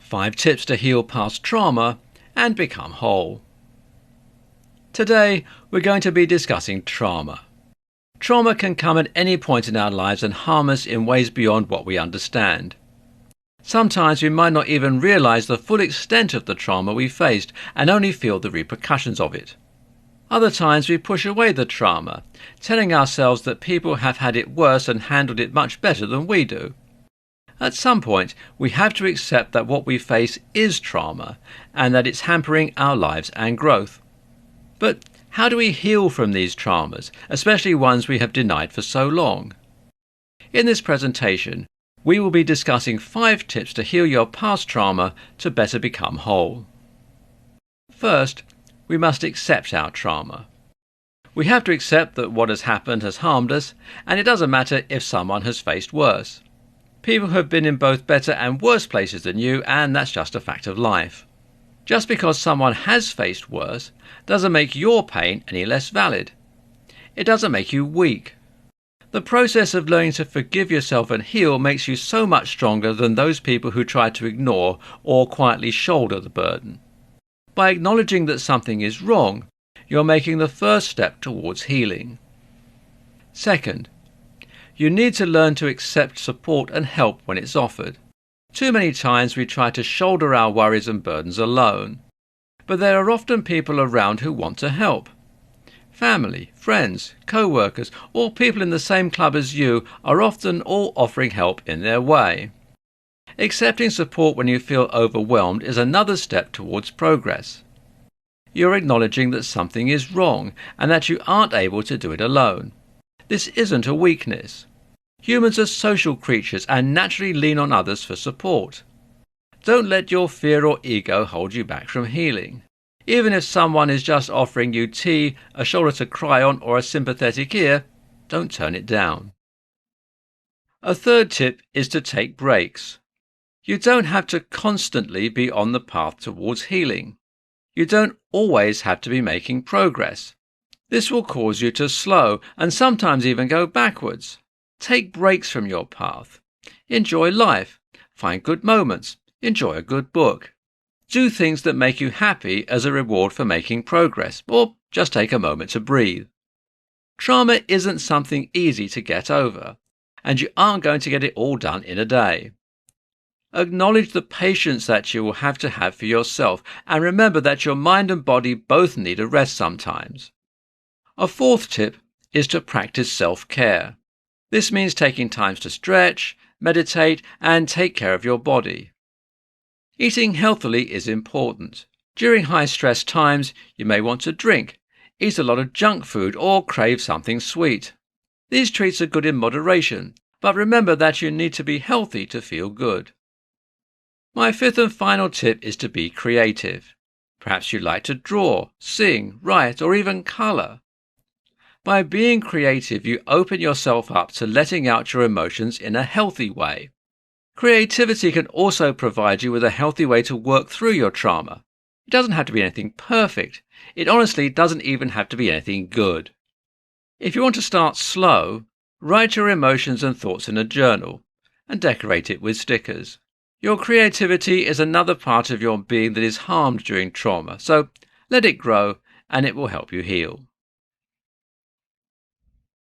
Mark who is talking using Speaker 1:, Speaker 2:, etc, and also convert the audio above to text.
Speaker 1: 5 tips to heal past trauma and become whole. Today we're going to be discussing trauma. Trauma can come at any point in our lives and harm us in ways beyond what we understand. Sometimes we might not even realize the full extent of the trauma we faced and only feel the repercussions of it. Other times we push away the trauma, telling ourselves that people have had it worse and handled it much better than we do. At some point, we have to accept that what we face is trauma and that it's hampering our lives and growth. But how do we heal from these traumas, especially ones we have denied for so long? In this presentation, we will be discussing 5 tips to heal your past trauma to better become whole. First, we must accept our trauma. We have to accept that what has happened has harmed us, and it doesn't matter if someone has faced worse. People have been in both better and worse places than you, and that's just a fact of life. Just because someone has faced worse doesn't make your pain any less valid. It doesn't make you weak. The process of learning to forgive yourself and heal makes you so much stronger than those people who try to ignore or quietly shoulder the burden. By acknowledging that something is wrong, you're making the first step towards healing. Second, you need to learn to accept support and help when it's offered. Too many times we try to shoulder our worries and burdens alone. But there are often people around who want to help. Family, friends, co-workers, or people in the same club as you are often all offering help in their way. Accepting support when you feel overwhelmed is another step towards progress. You're acknowledging that something is wrong and that you aren't able to do it alone. This isn't a weakness. Humans are social creatures and naturally lean on others for support. Don't let your fear or ego hold you back from healing. Even if someone is just offering you tea, a shoulder to cry on, or a sympathetic ear, don't turn it down. A third tip is to take breaks. You don't have to constantly be on the path towards healing. You don't always have to be making progress. This will cause you to slow and sometimes even go backwards. Take breaks from your path. Enjoy life. Find good moments. Enjoy a good book. Do things that make you happy as a reward for making progress, or just take a moment to breathe. Trauma isn't something easy to get over, and you aren't going to get it all done in a day. Acknowledge the patience that you will have to have for yourself, and remember that your mind and body both need a rest sometimes. A fourth tip is to practice self-care. This means taking times to stretch, meditate, and take care of your body. Eating healthily is important. During high-stress times, you may want to drink, eat a lot of junk food, or crave something sweet. These treats are good in moderation, but remember that you need to be healthy to feel good. My fifth and final tip is to be creative. Perhaps you like to draw, sing, write, or even colour. By being creative, you open yourself up to letting out your emotions in a healthy way. Creativity can also provide you with a healthy way to work through your trauma. It doesn't have to be anything perfect. It honestly doesn't even have to be anything good. If you want to start slow, write your emotions and thoughts in a journal and decorate it with stickers. Your creativity is another part of your being that is harmed during trauma, so let it grow and it will help you heal.